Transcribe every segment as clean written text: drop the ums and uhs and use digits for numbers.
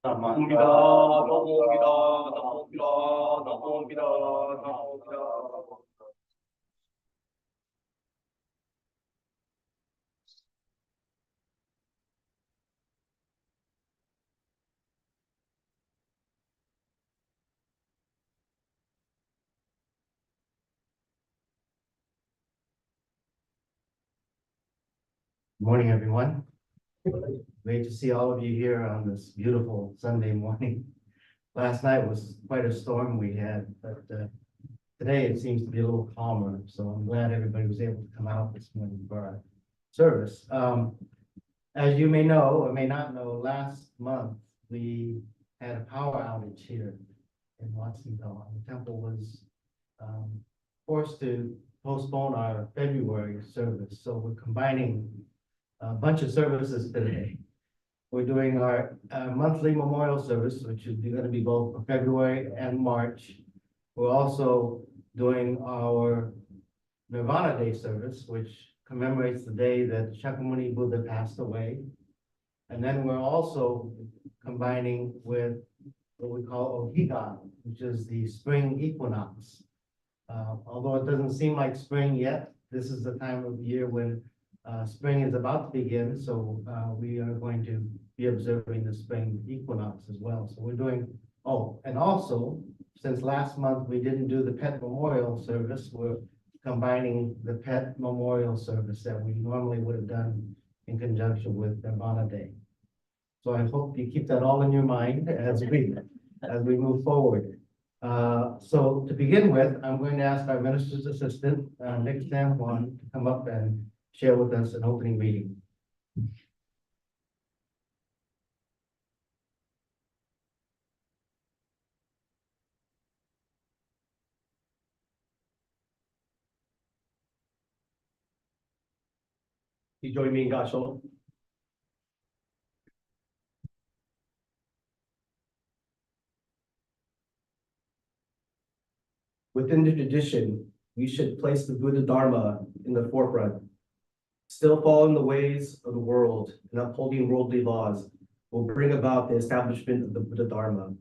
나모입니다. 나모입니다. 나모입니다. 나모입니다. 나모입니다. Good morning, everyone. Great to see all of you here on this beautiful Sunday morning. Last night was quite a storm we had, but today it seems to be a little calmer. So I'm glad everybody was able to come out this morning for our service. As you may know or may not know, last month we had a power outage here in Watsonville. The temple was forced to postpone our February service. So we're combining a bunch of services today. We're doing our monthly memorial service, which is going to be both for February and March. We're also doing our Nirvana Day service, which commemorates the day that Shakyamuni Buddha passed away. And then we're also combining with what we call Ohigan, which is the spring equinox. Although it doesn't seem like spring yet, this is the time of year when spring is about to begin, so we are going to be observing the spring equinox as well. So we're doing, and also, since last month we didn't do the pet memorial service, we're combining the pet memorial service that we normally would have done in conjunction with Nirvana Day. So I hope you keep that all in your mind as we move forward. So to begin with, I'm going to ask our minister's assistant, Nick San Juan, to come up and share with us an opening reading. You join me in Gasho. Within the tradition, we should place the Buddha Dharma in the forefront. Still following the ways of the world and upholding worldly laws will bring about the establishment of the Buddha Dharma.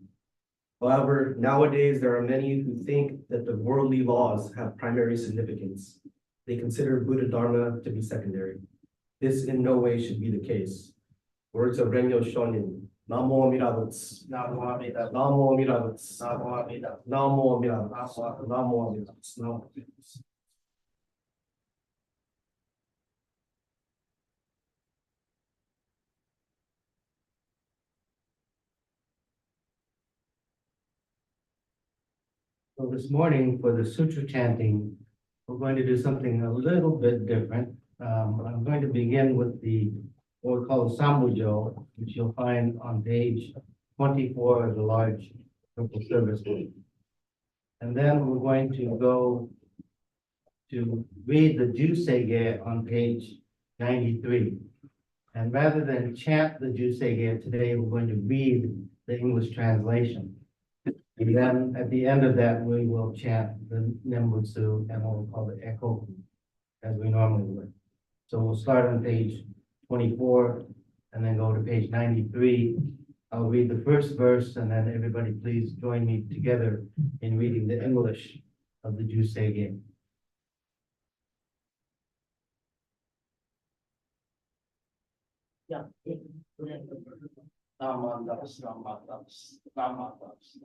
However, nowadays there are many who think that the worldly laws have primary significance. They consider Buddha Dharma to be secondary. This in no way should be the case. Words of Renyo Shonin. Namo Amida Butsu. Namo Amida. Namo Amida Butsu. Namo Amida. Namo Amida Butsu. Namo Amida Butsu. Namo Amida Butsu. So this morning for the sutra chanting, we're going to do something a little bit different. I'm going to begin with what we call the Sambujo, which you'll find on page 24 of the large purple service book. And then we're going to go to read the Jusege on page 93. And rather than chant the Jusege today, we're going to read the English translation. And then at the end of that, we will chant the Nembutsu and what we call the Echo, as we normally would. So we'll start on page 24 and then go to page 93. I'll read the first verse and then everybody please join me together in reading the English of the Jusege. Yeah. Namadas, namadas, namadas.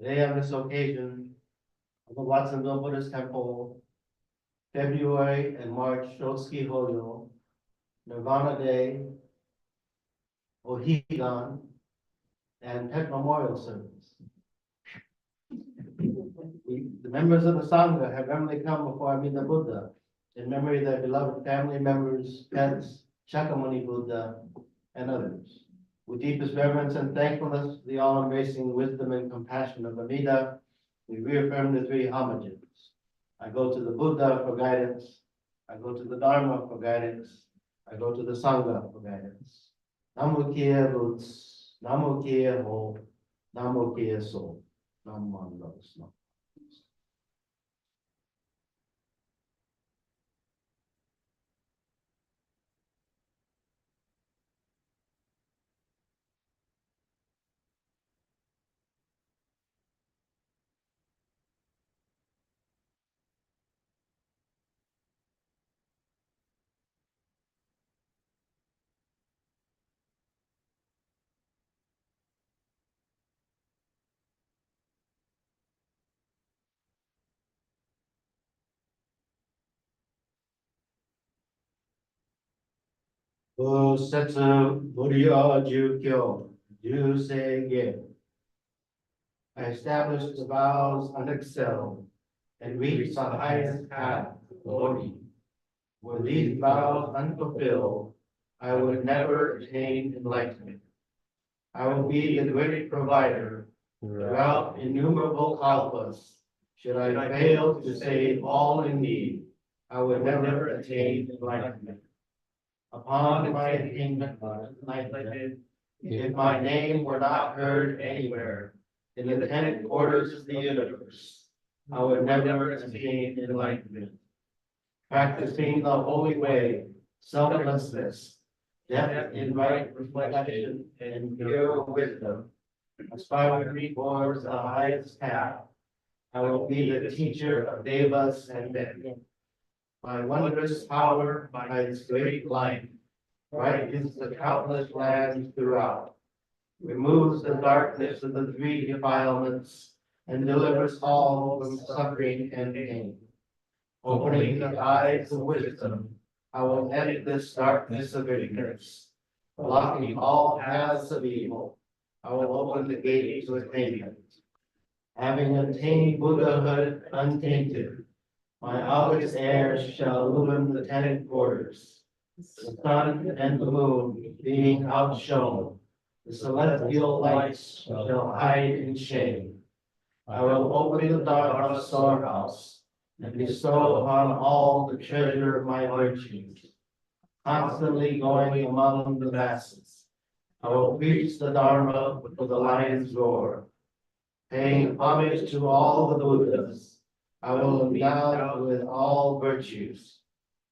Today on this occasion of the Watsonville Buddhist Temple, February and March Shotsuki Hoyo, Nirvana Day, Ohigan, and Pet Memorial Service. The members of the Sangha have remotely come before Amida Buddha in memory of their beloved family members, pets, Shakyamuni Buddha, and others. With deepest reverence and thankfulness for the all-embracing wisdom and compassion of Amida, we reaffirm the three homages. I go to the Buddha for guidance. I go to the Dharma for guidance. I go to the Sangha for guidance. Namo Kia Roots, Namo Kia Ho, Namo Kia Soul, Namo Namo. Setsu Buddha Jukyo, Jusege. I established the vows unexcelled and reached the highest path of glory. Were these vows unfulfilled, I would never attain enlightenment. I will be the great provider throughout innumerable kalpas. Should I fail to save all in need, I would never attain enlightenment. Upon my attainment of enlightenment, if my name were not heard anywhere in the 10 quarters of the universe, I would never attain enlightenment. Practicing the holy way, selflessness, depth in right reflection, and pure wisdom, Aspire to reach towards the highest path. I will be the teacher of devas and men. By wondrous power, by its great light, brightens the countless lands throughout, removes the darkness of the three defilements, and delivers all from suffering and pain. Opening the eyes of wisdom, I will end this darkness of ignorance, blocking all paths of evil. I will open the gate to attainment. Having attained Buddhahood untainted, my august heirs shall illumine the 10 quarters. The sun and the moon being outshone, the celestial lights shall hide in shame. I will open the Dharma storehouse and bestow upon all the treasure of my virtues, constantly going among the masses. I will preach the Dharma with the lion's roar, paying homage to all the Buddhas. I will endow with all virtues,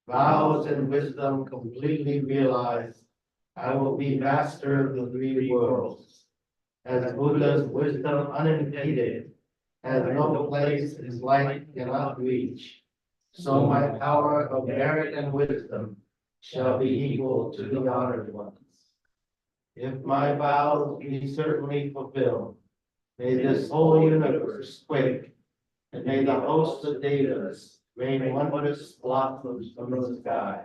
vows and wisdom completely realized. I will be master of the three worlds. As Buddha's wisdom unimpeded has no place his light cannot reach, so my power of merit and wisdom shall be equal to the honored ones. If my vows be certainly fulfilled, may this whole universe quake, and may the host of devas rain wondrous blossoms from the sky.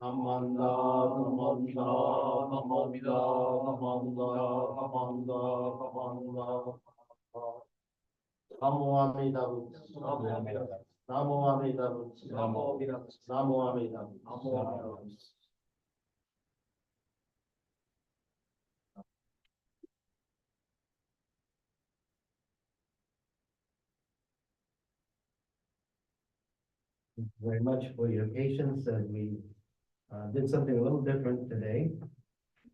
Namanda, Namanda, Namanda, Namanda, Namanda, Namanda. Namo Amida Butsu. Namo Amida Butsu. Namo Amida Butsu. Namo Amida Butsu. Namo Amida Butsu. Namo Amida Butsu. Thank you very much for your patience as we did something a little different today.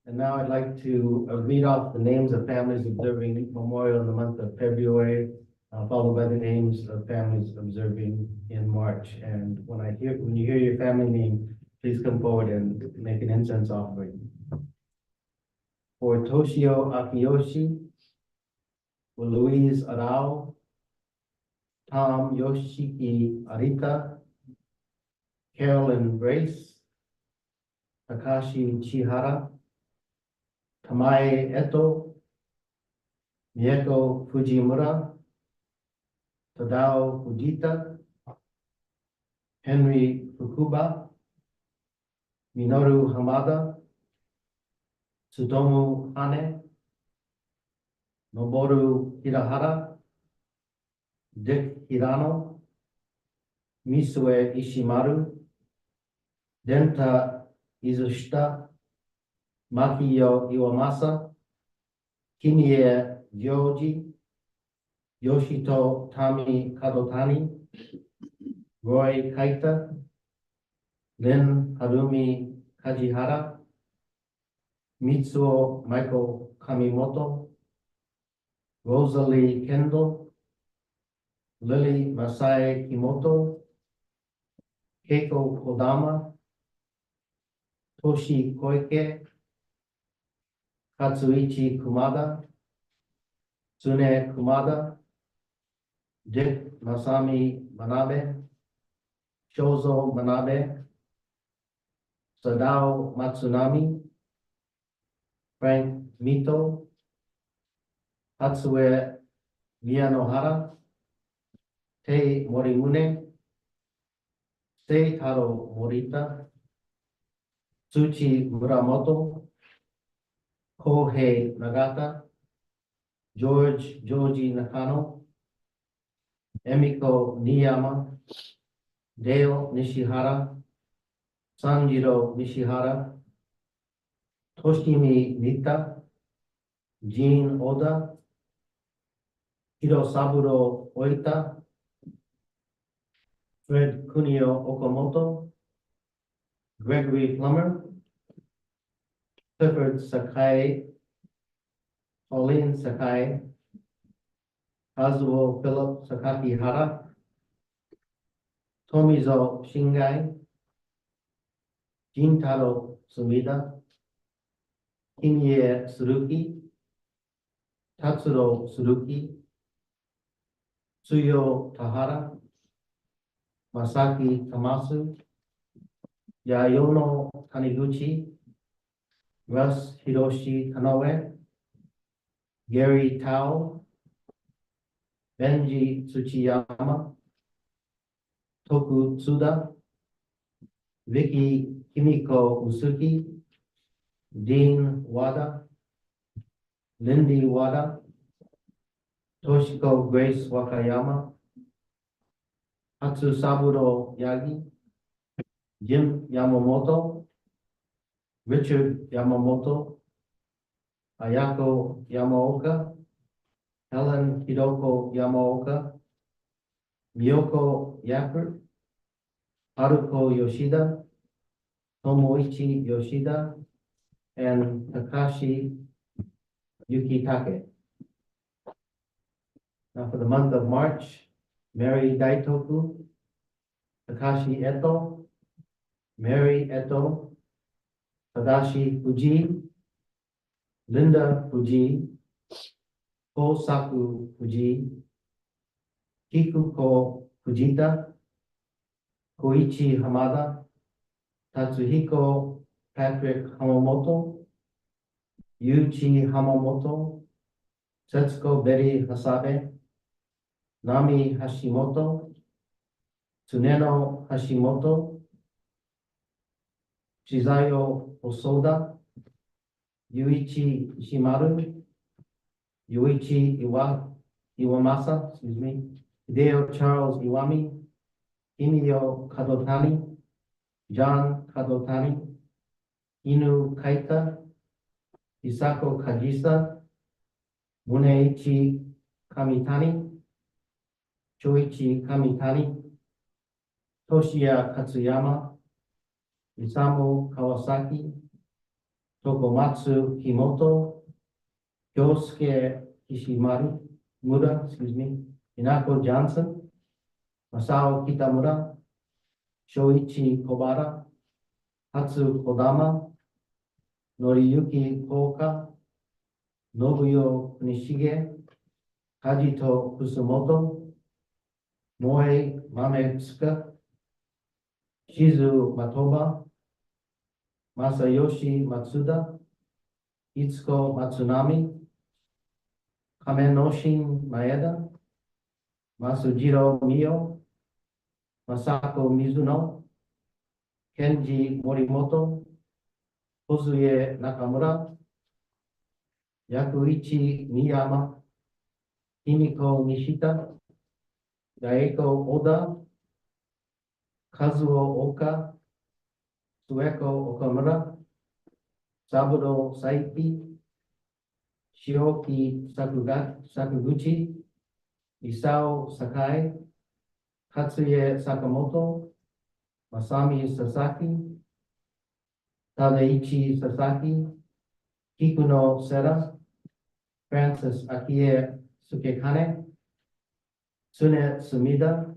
And now I'd like to read off the names of families observing Memorial in the month of February, followed by the names of families observing in March. And when you hear your family name, please come forward and make an incense offering. For Toshio Akiyoshi, for Louise Arao, Tom Yoshiki Arita, Carolyn Grace, Takashi Chihara, Tamae Eto, Mieko Fujimura, Tadao Fujita, Henry Fukuba, Minoru Hamada, Tsutomu Hane, Noboru Hirahara, Dick Hirano, Misue Ishimaru, Denta Izushita, Makiyo Iwamasa, Kimie Ryoji, Yoshito Tami Kadotani, Roy Kaita, Lin Harumi Kajihara, Mitsuo Michael Kamimoto, Rosalie Kendall, Lily Masai Kimoto, Keiko Kodama, Toshi Koike, Katsuichi Kumada, Tsune Kumada, Dick Masami Manabe, Shozo Manabe, Sadao Matsunami, Frank Mito, Hatsue Miyanohara, Tei Morimune, Seitaro Morita, Tsuchi Muramoto, Kohei Nagata, Georgie Nakano, Emiko Niyama, Dale Nishihara, Sanjiro Nishihara, Toshimi Mita, Jean Oda, Hirosaburo Oita, Fred Kunio Okamoto, Gregory Plummer, Clifford Sakai, Pauline Sakai, Kazuo Philip Sakakihara, Tomizo Shingai, Jintaro Sumida, Kimie Suruki, Tatsuro Suruki, Tsuyo Tahara, Masaki Tamasu, Yayono Taniguchi, Russ Hiroshi Kanoe, Gary Tao, Benji Tsuchiyama, Toku Tsuda, Vicky Kimiko Usuki, Dean Wada, Lindy Wada, Toshiko Grace Wakayama, Hatsusaburo Yagi, Jim Yamamoto, Richard Yamamoto, Ayako Yamaoka, Helen Hidoko Yamaoka, Miyoko Yapper, Haruko Yoshida, Tomoichi Yoshida, and Takashi Yukitake. Now for the month of March, Mary Daitoku, Takashi Eto, Mary Eto, Tadashi Fuji, Linda Fuji, Kosaku Fuji, Kikuko Fujita, Koichi Hamada, Tatsuhiko Patrick Hamamoto, Yuichi Hamamoto, Setsuko Betty Hasabe, Nami Hashimoto, Tsuneno Hashimoto, Shizayo Osoda, Yuichi Shimaru, Yuichi Iwamasa, Hideo Charles Iwami, Himio Kadotani, John Kadotani, Inu Kaita, Isako Kajisa, Muneichi Kamitani, Choichi Kamitani, Toshiya Katsuyama, Isamu Kawasaki, Tokomatsu Himoto, Kyosuke Mura, Inako Johnson, Masao Kitamura, Shoichi Kobara, Hatsu Kodama, Noriyuki Koka, Nobuyo Nishige, Kajito Kusumoto, Moe Mametsuka, Shizu Matoba, Masayoshi Matsuda, Itsuko Matsunami, Kamenoshin Maeda, Masujiro Mio, Masako Mizuno, Kenji Morimoto, Kozuye Nakamura, Yakuichi Miyama, Himiko Nishita, Yaeko Oda, Kazuo Oka, Sueko Okamura, Saburo Saiki, Shioki Sakuguchi, Isao Sakai, Katsuye Sakamoto, Masami Sasaki, Tadaichi Sasaki, Kikuno Sera, Francis Akie Sukekane, Sune Sumida,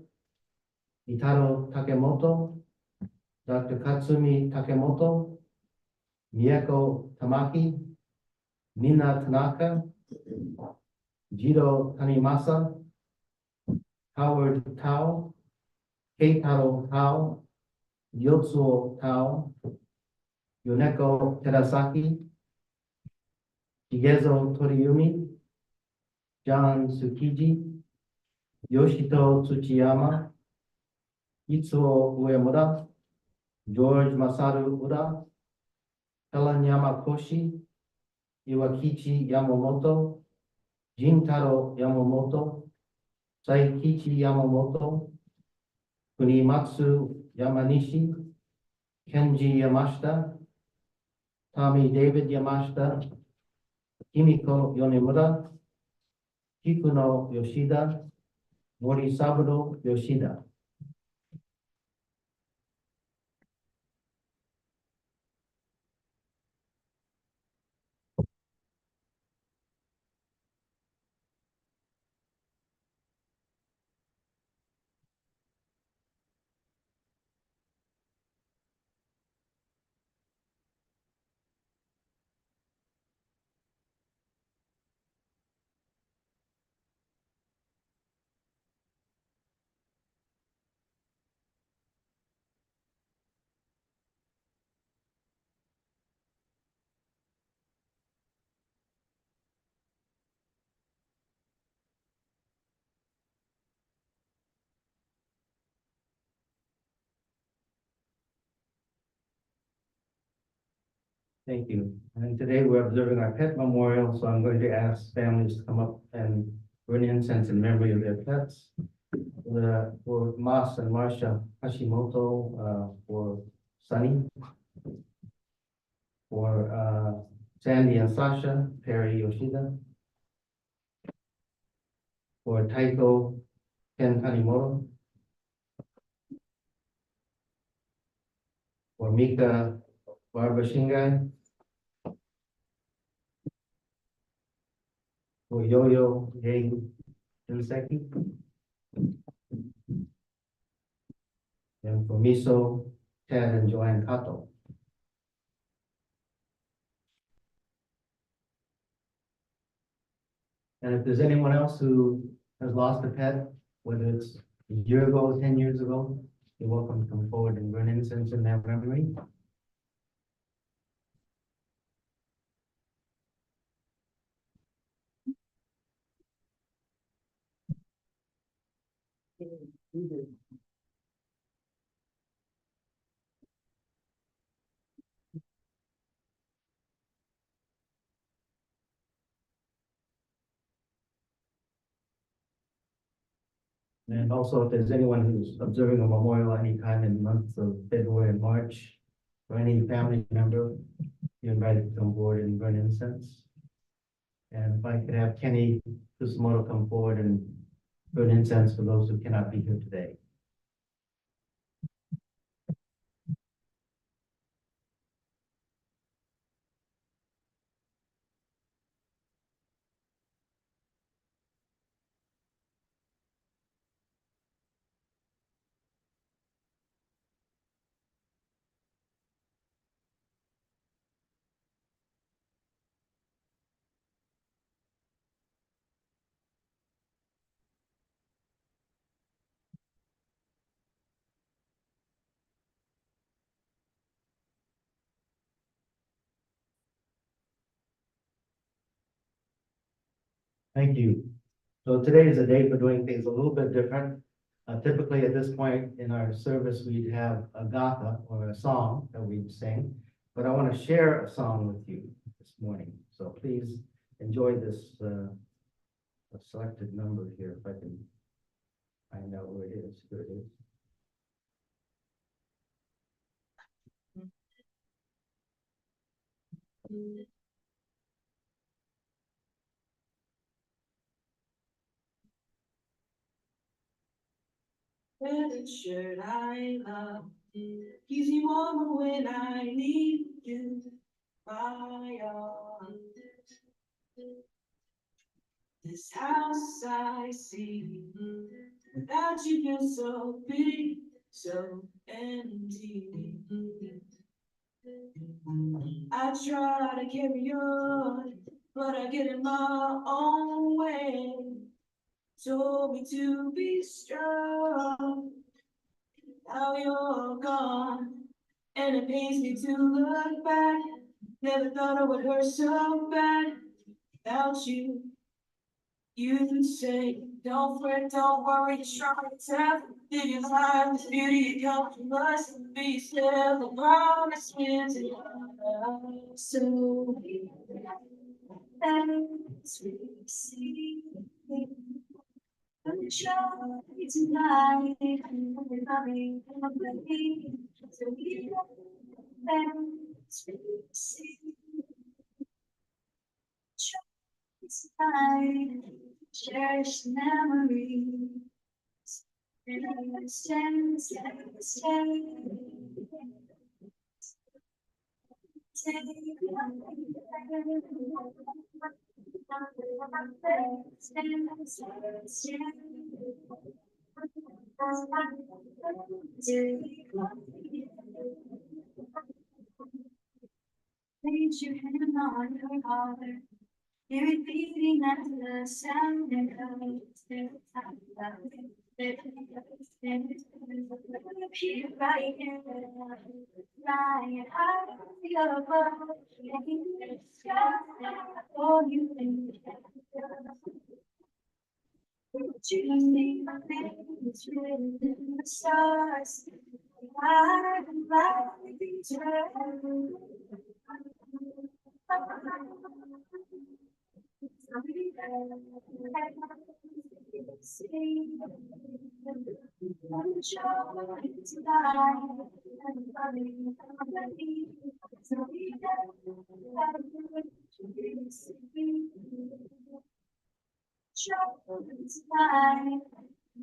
Itaro Takemoto, Dr. Katsumi Takemoto, Mieko Tamaki, Mina Tanaka, Jiro Tanimasa, Howard Tao, Keitaro Tao, Yotsuo Tao, Yoneko Terasaki, Shigezo Toriyumi, John Tsukiji, Yoshito Tsuchiyama, Itsuo Uemura, George Masaru Ura, Helen Yamakoshi, Iwakichi Yamamoto, Jintaro Yamamoto, Saikichi Yamamoto, Kunimatsu Yamanishi, Kenji Yamashita, Tommy David Yamashita, Kimiko Yonemura, Kikuno Yoshida, Morisaburo Yoshida. Thank you. And today we're observing our pet memorial, so I'm going to ask families to come up and burn incense in memory of their pets. For Mas and Marsha Hashimoto, for Sunny, for Sandy and Sasha, Perry Yoshida, for Taiko Ken Tanimoto, for Mika Barbara Shingai, for Yo-Yo Yei Inseki, and for Miso, Ted, and Joanne Kato. And if there's anyone else who has lost a pet, whether it's a year ago, 10 years ago, you're welcome to come forward and burn incense in their memory. And also, if there's anyone who's observing a memorial anytime in the months of February and March, or any family member, you're invited to come forward and burn incense. And if I could have Kenny Kusumoto come forward and burn incense for those who cannot be here today. Thank you. So today is a day for doing things a little bit different. Typically at this point in our service, we'd have a gatha or a song that we'd sing, but I want to share a song with you this morning. So please enjoy this a selected number here, if I can find out where it is. Here it is. red shirt I love. Keeps me warm when I need you by your. This house I see, without you feels so big, so empty. I try to carry on, but I get in my own way. Told me to be strong, now you're gone, and it pains me to look back. Never thought I would hurt so bad without you. You say, don't fret, don't worry, you're strong and tough. Live your life, this beauty comes from us. Be still, the promise is together. So, let's see. I'm sure tonight, I'm coming, so we let's see. Tonight, cherish memories. Stand, stand, stand. Place your hand on her heart. Hear it beating at the sound and here right here, flying high above, making the sky all you think. Choosing my face written in the stars, I'm like eternal.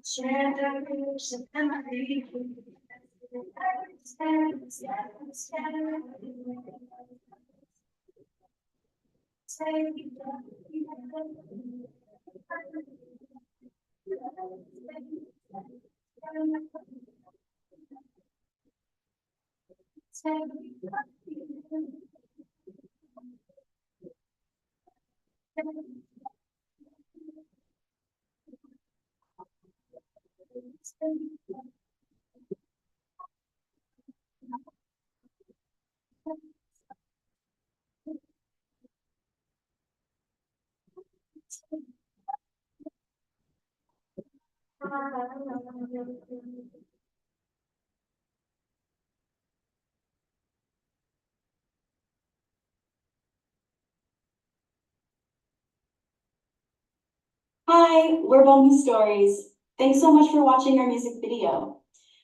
Share the roots of memory. Hi, we're Bamboo Stories. Thanks so much for watching our music video.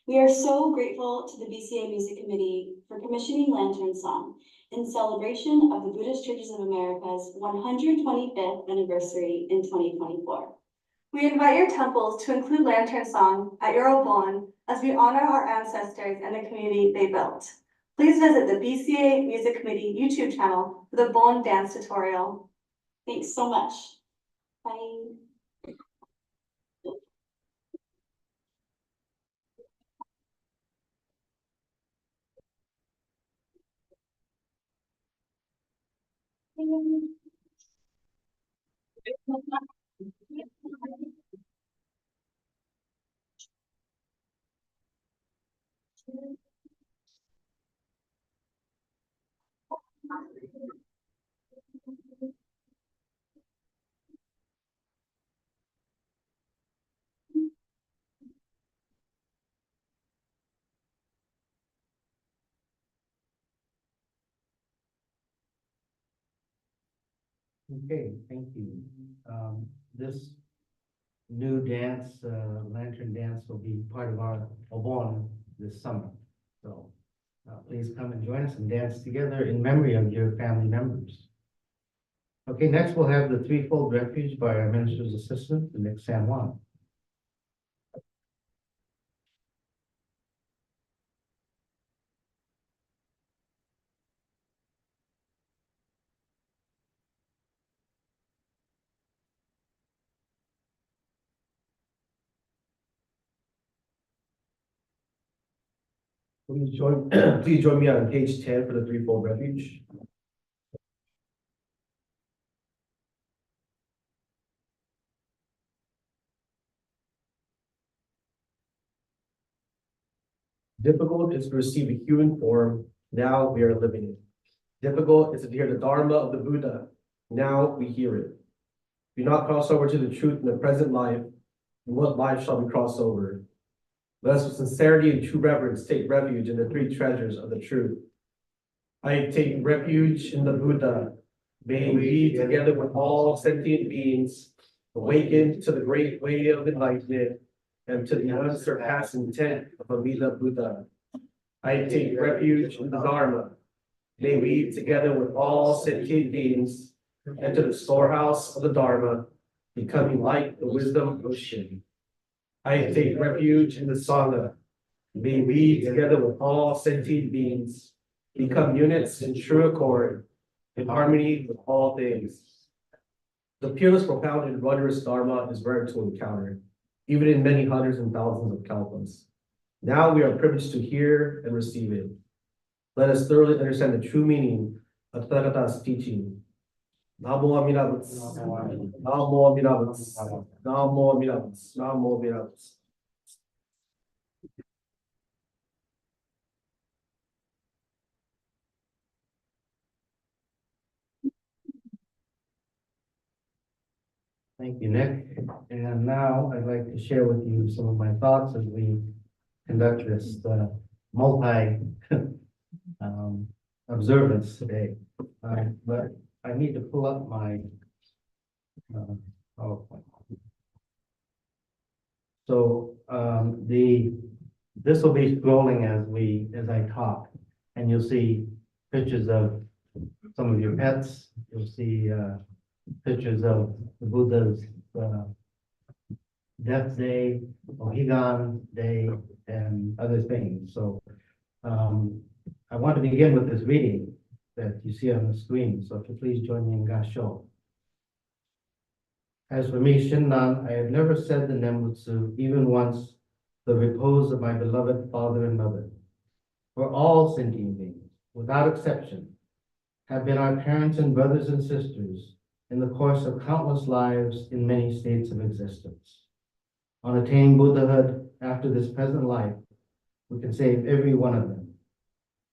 We are so grateful to the BCA Music Committee for commissioning Lantern Song in celebration of the Buddhist Churches of America's 125th anniversary in 2024. We invite your temples to include Lantern Song at your obon as we honor our ancestors and the community they built. Please visit the BCA Music Committee YouTube channel for the Bon dance tutorial. Thanks so much. Bye. Okay, thank you. This new dance, lantern dance will be part of our Obon this summer. So please come and join us and dance together in memory of your family members. Okay, next we'll have the Threefold Refuge by our minister's assistant, Nick San Juan. Please join me on page 10 for the threefold refuge. Difficult is to receive a human form, now we are living it. Difficult is to hear the Dharma of the Buddha, now we hear it. Do not cross over to the truth in the present life, in what life shall we cross over? Let us with sincerity and true reverence take refuge in the three treasures of the truth. I take refuge in the Buddha. May we, together with all sentient beings, awaken to the great way of enlightenment and to the unsurpassed intent of Amida Buddha. I take refuge in the Dharma. May we, together with all sentient beings, enter the storehouse of the Dharma, becoming like the wisdom ocean. I take refuge in the Sangha. May we, together with all sentient beings, become units in true accord, in harmony with all things. The peerless, profound, and wondrous Dharma is rare to encounter, even in many hundreds and thousands of kalpas. Now we are privileged to hear and receive it. Let us thoroughly understand the true meaning of Tathagata's teaching. Namo Amida Butsu. Namo Amida Butsu. Namo Amida Butsu. Namo Amida Butsu. Thank you, Nick. And now I'd like to share with you some of my thoughts as we conduct this multi observance today. But I need to pull up my PowerPoint. So this will be scrolling as I talk, and you'll see pictures of some of your pets. You'll see pictures of the Buddha's death day, Ohigan day, and other things. So I want to begin with this reading that you see on the screen. So if you please join me in Gasho. As for me, Shinran, I have never said the Nembutsu, even once, the repose of my beloved father and mother. For all sentient beings, without exception, have been our parents and brothers and sisters in the course of countless lives in many states of existence. On attaining Buddhahood after this present life, we can save every one of them.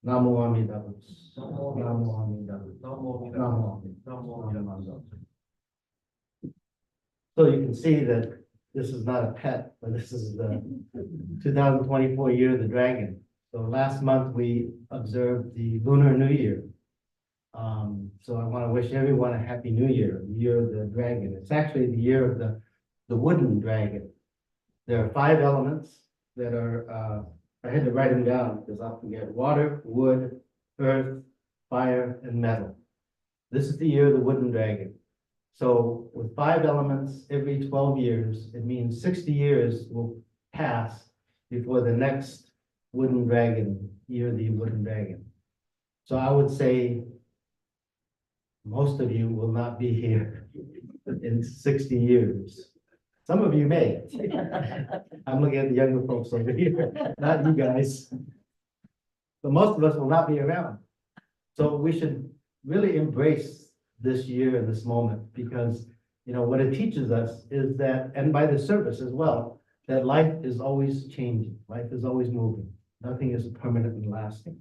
Namo Amida Butsu. Namo Amida Butsu. Namo Amida Butsu. So you can see that this is not a pet, but this is the 2024 year of the dragon. So last month we observed the Lunar New Year. So I want to wish everyone a happy new year, the year of the dragon. It's actually the year of the wooden dragon. There are 5 elements that are, I had to write them down because I'll forget: water, wood, earth, fire, and metal. This is the year of the wooden dragon. So with 5 elements every 12 years, it means 60 years will pass before the next wooden dragon, year of the wooden dragon. So I would say most of you will not be here in 60 years. Some of you may. I'm looking at the younger folks over here, not you guys. But most of us will not be around. So we should really embrace this year and this moment, because what it teaches us is that, and by the service as well, that life is always changing, life is always moving, nothing is permanent and lasting.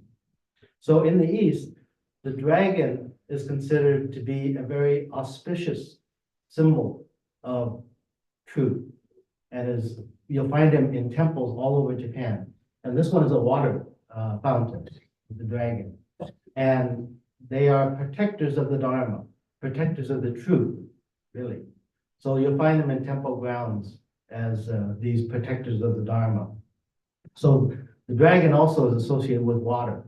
So in the East, the dragon is considered to be a very auspicious symbol of truth, and you'll find him in temples all over Japan. And this one is a water fountain, the dragon, and they are protectors of the Dharma, protectors of the truth, really. So you'll find them in temple grounds as these protectors of the Dharma. So the dragon also is associated with water.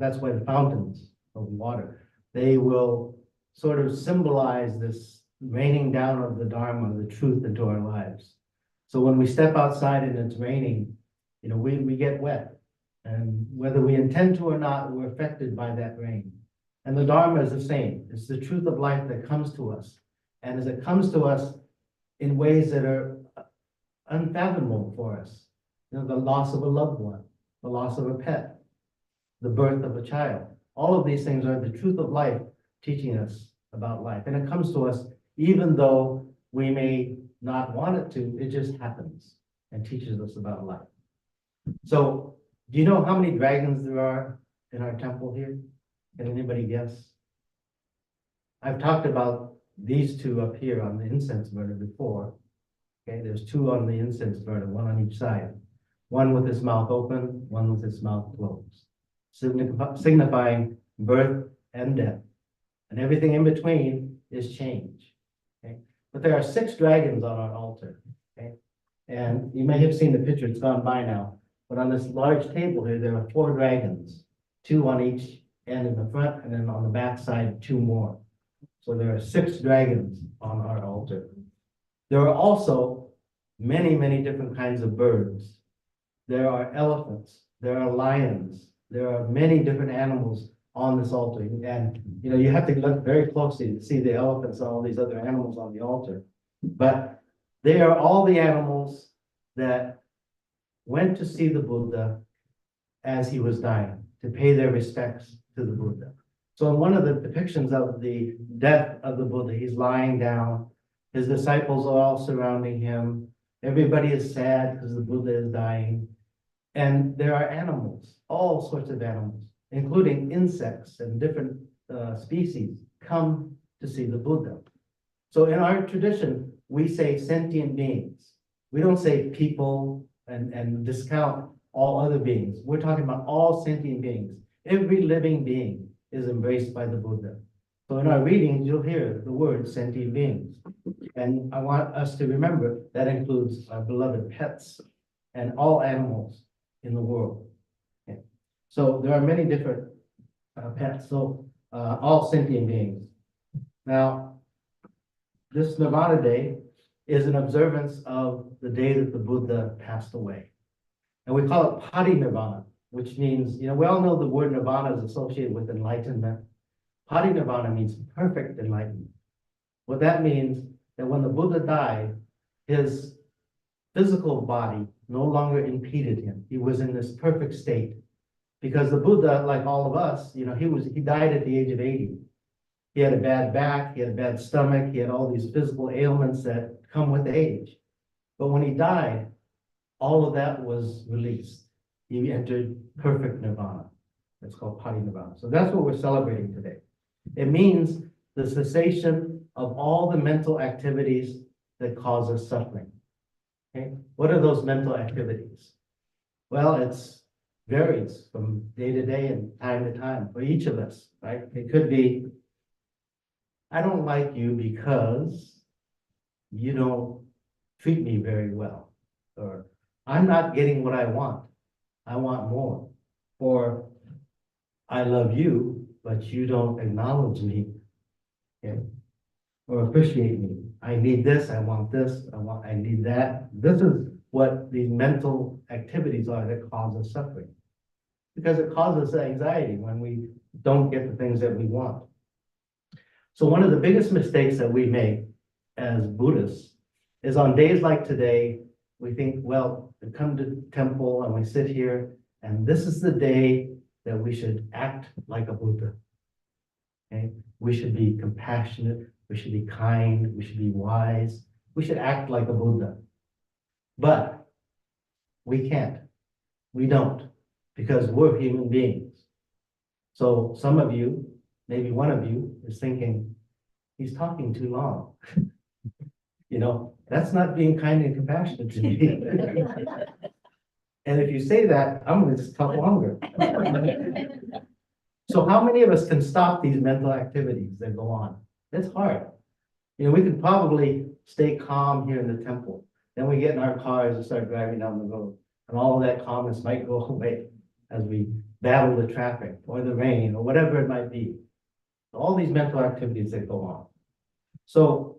That's why the fountains of water, they will sort of symbolize this raining down of the Dharma, the truth, into our lives. So when we step outside and it's raining, we get wet. And whether we intend to or not, we're affected by that rain. And the Dharma is the same. It's the truth of life that comes to us. And as it comes to us in ways that are unfathomable for us, the loss of a loved one, the loss of a pet, the birth of a child. All of these things are the truth of life teaching us about life. And it comes to us even though we may not want it to, it just happens and teaches us about life. So, do you know how many dragons there are in our temple here? Can anybody guess? I've talked about these two up here on the incense burner before. Okay, there's two on the incense burner, one on each side. One with his mouth open, one with his mouth closed, signifying birth and death. And everything in between is change. Okay, but there are 6 dragons on our altar. Okay, and you may have seen the picture, it's gone by now. But on this large table here, there are 4 dragons, 2 on each end in the front, and then on the back side, 2 more. So there are 6 dragons on our altar. There are also many, many different kinds of birds. There are elephants, there are lions, there are many different animals on this altar. And you have to look very closely to see the elephants and all these other animals on the altar. But they are all the animals that went to see the Buddha as he was dying, to pay their respects to the Buddha. So in one of the depictions of the death of the Buddha, he's lying down, his disciples are all surrounding him, everybody is sad because the Buddha is dying, and there are animals, all sorts of animals, including insects and different species, come to see the Buddha. So in our tradition, we say sentient beings. We don't say people and discount all other beings. We're talking about all sentient beings. Every living being is embraced by the Buddha. So in our readings, you'll hear the word sentient beings. And I want us to remember that includes our beloved pets and all animals in the world. Okay. So there are many different pets, so all sentient beings. Now, this Nirvana Day is an observance of the day that the Buddha passed away. And we call it Parinirvana, which means, we all know the word nirvana is associated with enlightenment. Parinirvana means perfect enlightenment. What that means that when the Buddha died, his physical body no longer impeded him. He was in this perfect state. Because the Buddha, like all of us, he died at the age of 80. He had a bad back, he had a bad stomach, he had all these physical ailments that come with age. But when he died, all of that was released. He entered perfect nirvana. It's called parinirvana. So that's what we're celebrating today. It means the cessation of all the mental activities that cause us suffering. Okay? What are those mental activities? Well, it's varies from day to day and time to time for each of us, right? It could be, I don't like you because you don't treat me very well, or I'm not getting what I want more, or I love you, but you don't acknowledge me, okay, or appreciate me. I need this, I want this, I need that. This is what these mental activities are that cause us suffering, because it causes us anxiety when we don't get the things that we want. So one of the biggest mistakes that we make as Buddhists is on days like today, we think, well, we come to temple and we sit here, and this is the day that we should act like a Buddha. Okay? We should be compassionate, we should be kind, we should be wise, we should act like a Buddha. But we can't, we don't, because we're human beings. So some of you, maybe one of you, is thinking, he's talking too long. That's not being kind and compassionate to me. And if you say that, I'm going to just talk longer. So how many of us can stop these mental activities that go on? It's hard. We could probably stay calm here in the temple. Then we get in our cars and start driving down the road. And all of that calmness might go away as we battle the traffic or the rain or whatever it might be. All these mental activities that go on. So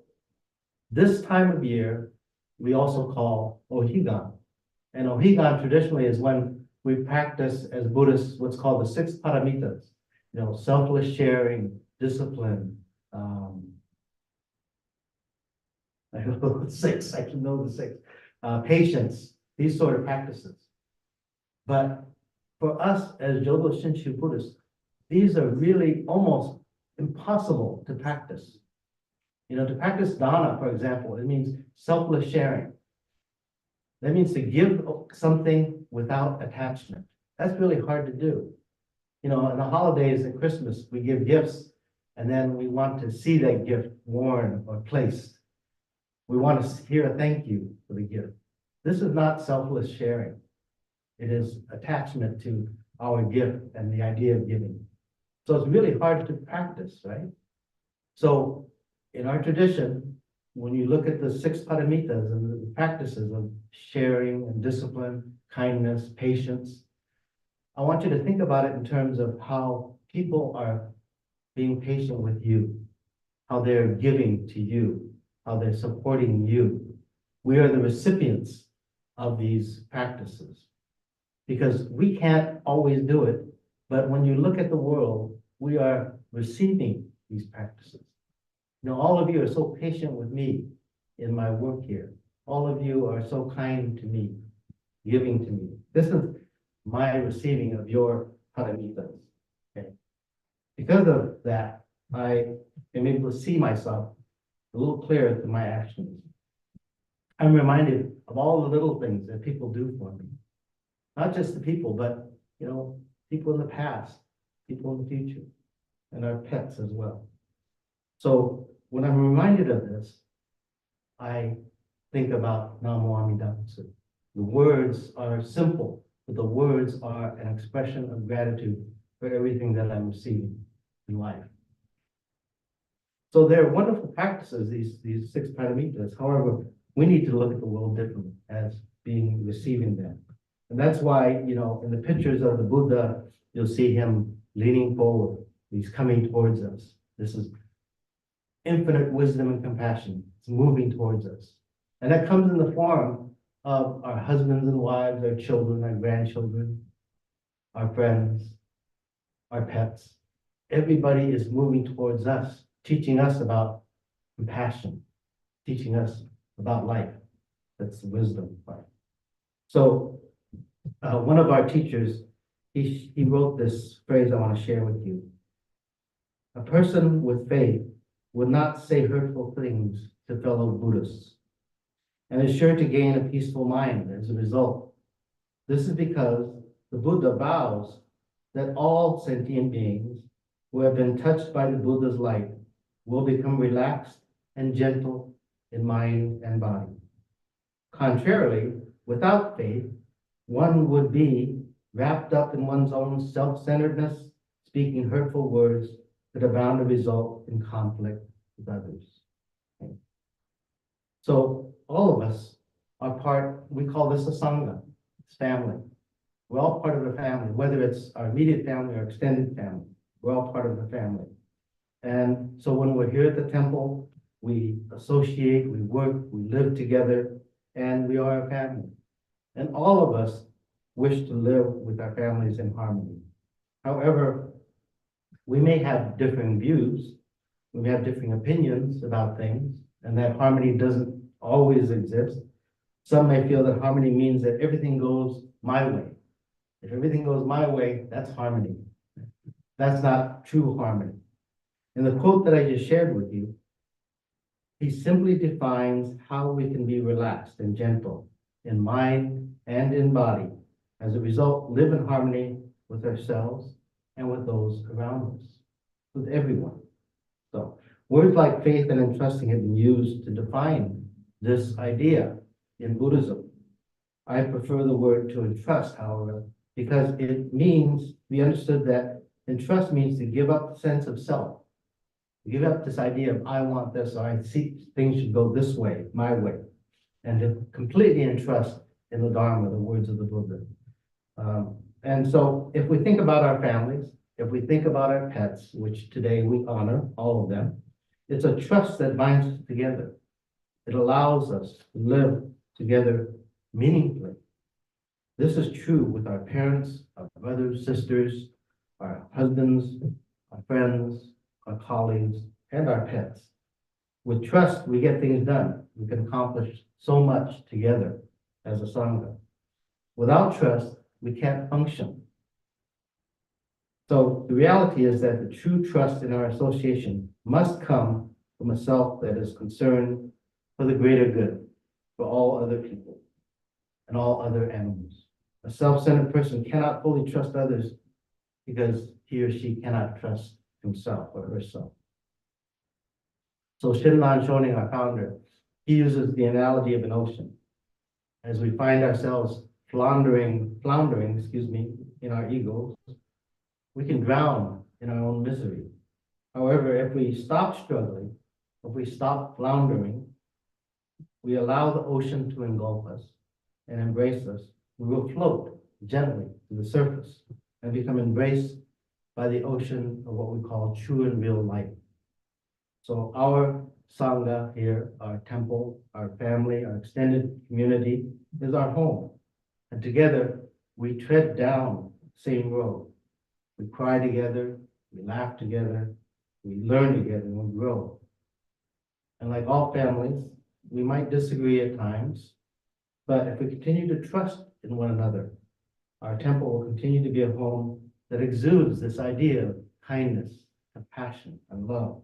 this time of year, we also call Ohigan. And Ohigan traditionally is when we practice as Buddhists what's called the 6 paramitas. Selfless sharing, discipline, I know the 6, I can know the 6, patience, these sort of practices. But for us as Jodo Shinshu Buddhists, these are really almost impossible to practice. You know, to practice dana, for example, it means selfless sharing. That means to give something without attachment. That's really hard to do. You know, in the holidays and Christmas, we give gifts and then we want to see that gift worn or placed. We want to hear a thank you for the gift. This is not selfless sharing. It is attachment to our gift and the idea of giving. So it's really hard to practice, right? So in our tradition, when you look at the 6 paramitas and the practices of sharing and discipline, kindness, patience, I want you to think about it in terms of how people are being patient with you, how they're giving to you, how they're supporting you. We are the recipients of these practices because we can't always do it. But when you look at the world, we are receiving these practices. You know, all of you are so patient with me in my work here. All of you are so kind to me, giving to me. This is my receiving of your paramitas. Okay. Because of that, I am able to see myself a little clearer through my actions. I'm reminded of all the little things that people do for me. Not just the people, but, you know, people in the past, people in the future, and our pets as well. So when I'm reminded of this, I think about Namo Amida Butsu. The words are simple, but the words are an expression of gratitude for everything that I'm receiving in life. So they're wonderful practices, these 6 paramitas. However, we need to look at the world differently as being receiving them. And that's why, you know, in the pictures of the Buddha, you'll see him leaning forward. He's coming towards us. This is infinite wisdom and compassion. It's moving towards us. And that comes in the form of our husbands and wives, our children, our grandchildren, our friends, our pets. Everybody is moving towards us, teaching us about compassion, teaching us about life. That's the wisdom part. So one of our teachers, he wrote this phrase I want to share with you. A person with faith would not say hurtful things to fellow Buddhists and is sure to gain a peaceful mind as a result. This is because the Buddha vows that all sentient beings who have been touched by the Buddha's light will become relaxed and gentle in mind and body. Contrarily, without faith, one would be wrapped up in one's own self-centeredness, speaking hurtful words that are bound to result in conflict with others. Okay. So all of us are part, we call this a Sangha, it's family. We're all part of a family, whether it's our immediate family or extended family, we're all part of the family. And so when we're here at the temple, we associate, we work, we live together, and we are a family. And all of us wish to live with our families in harmony. However, we may have differing views, we may have differing opinions about things, and that harmony doesn't always exist. Some may feel that harmony means that everything goes my way. If everything goes my way, that's harmony. That's not true harmony. In the quote that I just shared with you, he simply defines how we can be relaxed and gentle in mind and in body. As a result, live in harmony with ourselves and with those around us, with everyone. So words like faith and entrusting have been used to define this idea in Buddhism. I prefer the word to entrust, however, because it means, we understood that entrust means to give up the sense of self. Give up this idea of I want this, or I see things should go this way, my way, and to completely entrust in the Dharma, the words of the Buddha. And so if we think about our families, if we think about our pets, which today we honor all of them, it's a trust that binds us together. It allows us to live together meaningfully. This is true with our parents, our brothers, sisters, our husbands, our friends, our colleagues, and our pets. With trust, we get things done. We can accomplish so much together as a Sangha. Without trust, we can't function. So the reality is that the true trust in our association must come from a self that is concerned for the greater good, for all other people and all other animals. A self-centered person cannot fully trust others because he or she cannot trust himself or herself. So Shinran Shonin, our founder, he uses the analogy of an ocean. As we find ourselves floundering, in our egos, we can drown in our own misery. However, if we stop struggling, if we stop floundering, we allow the ocean to engulf us and embrace us, we will float gently to the surface and become embraced by the ocean of what we call true and real light. So our Sangha here, our temple, our family, our extended community is our home. And together we tread down the same road. We cry together, we laugh together, we learn together, and we grow. And like all families, we might disagree at times, but if we continue to trust in one another, our temple will continue to be a home that exudes this idea of kindness, compassion, and love.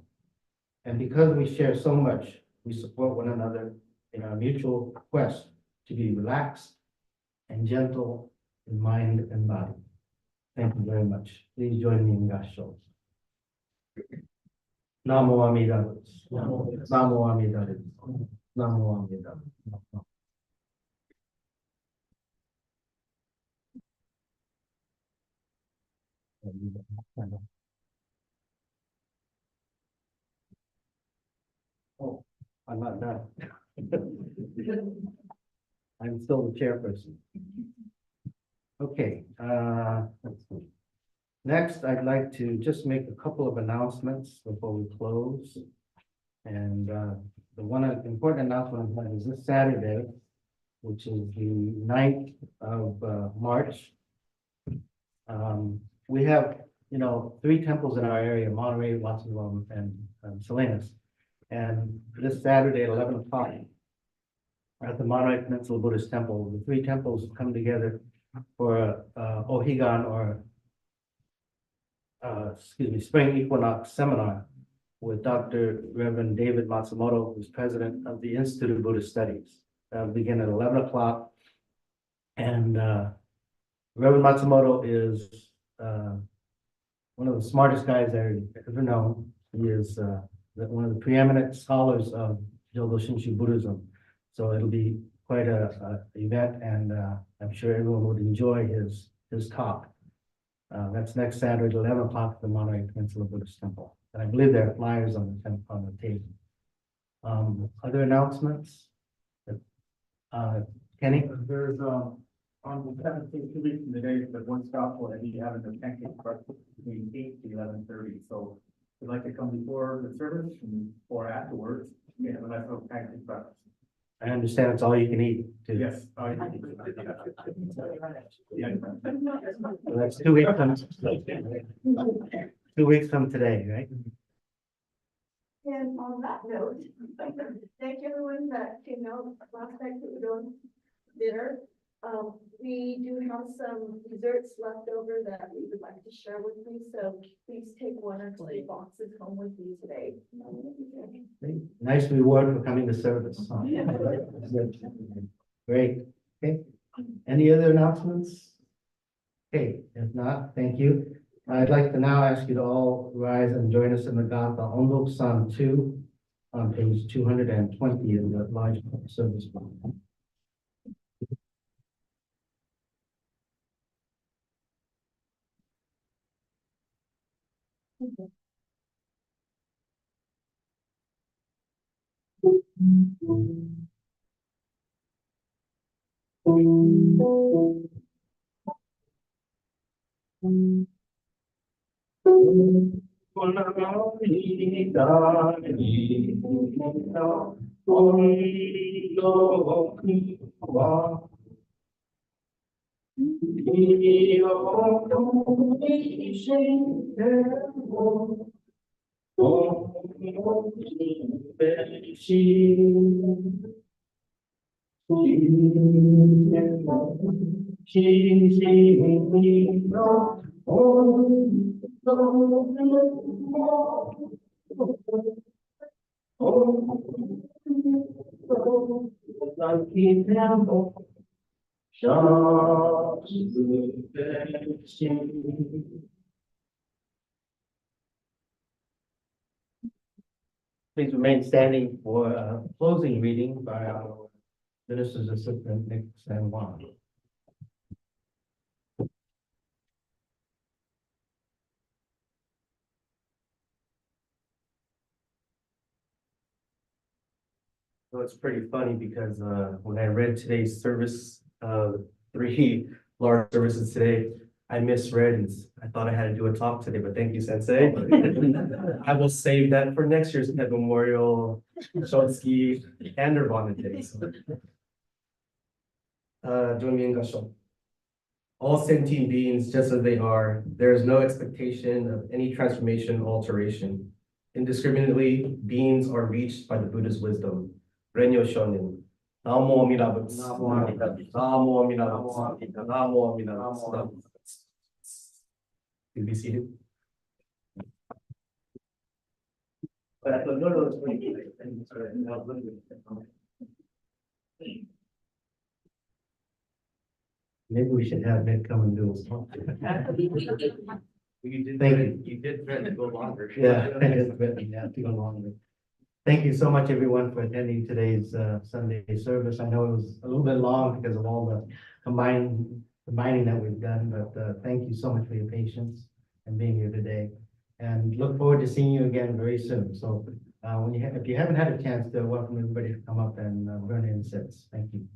And because we share so much, we support one another in our mutual quest to be relaxed and gentle in mind and body. Thank you very much. Please join me in Gasho. Namo Amida Butsu. Namo Amida Butsu. Namo Amida Butsu. Oh, I'm not done. I'm still the chairperson. Okay, let's see. Next, I'd like to just make a couple of announcements before we close. And the one important announcement is this Saturday, which is the 9th of March. We have, 3 temples in our area, Monterey, Watsonville, and Salinas. And this Saturday at 11 o'clock at the Monterey Peninsula Buddhist Temple, the 3 temples come together for Ohigan or spring equinox seminar with Dr. Reverend David Matsumoto, who's president of the Institute of Buddhist Studies. That'll begin at 11 o'clock. And Reverend Matsumoto is one of the smartest guys I've ever known. He is one of the preeminent scholars of Jodo Shinshu Buddhism. So it'll be quite a event, and I'm sure everyone would enjoy his talk. That's next Saturday, 11 o'clock at the Monterey Peninsula Buddhist Temple. And I believe there are flyers on the table. Other announcements? Kenny? There's on the 17th, 2 weeks from today, the one stop will be having the pancake breakfast between 8 to 11:30. So we'd like to come before the service or afterwards. Yeah, have a nice little pancake breakfast. I understand it's all you can eat, too. Yes. Yeah. So that's 2 weeks from 2 weeks from today, right? And on that note, thank everyone that came out last night for the dinner. We do have some desserts left over that we would like to share with you, so please take 1 or 2 boxes home with you today. Nice reward for coming to service. Great. Okay. Any other announcements? Okay, if not, thank you. I'd like to now ask you to all rise and join us in the Gatha Ondok San 2 on page 220 in the large service book. Please remain standing for a closing reading by our Minister's Assistant, Nick San Juan. So it's pretty funny because when I read today's service, three large services today, I misread and I thought I had to do a talk today, but thank you, Sensei. I will save that for next year's Pet Memorial, Shotsuki, and Nirvana Day. So. Join me in Gasho. All sentient beings, just as they are, there is no expectation of any transformation or alteration. Indiscriminately, beings are reached by the Buddha's wisdom. Renyo Shonin. Namo Amida Butsu. Namo Amida Butsu. Namo Amida Butsu. Namo Amida Butsu. Be seated. Maybe we should have Nick come and do a talk. Thank you. You did threaten to go longer. Yeah, I just bet you have to go longer. Thank you so much, everyone, for attending today's Sunday service. I know it was a little bit long because of all the combining that we've done, but thank you so much for your patience and being here today. And look forward to seeing you again very soon. So if you haven't had a chance to, welcome everybody to come up and learn incense. Thank you.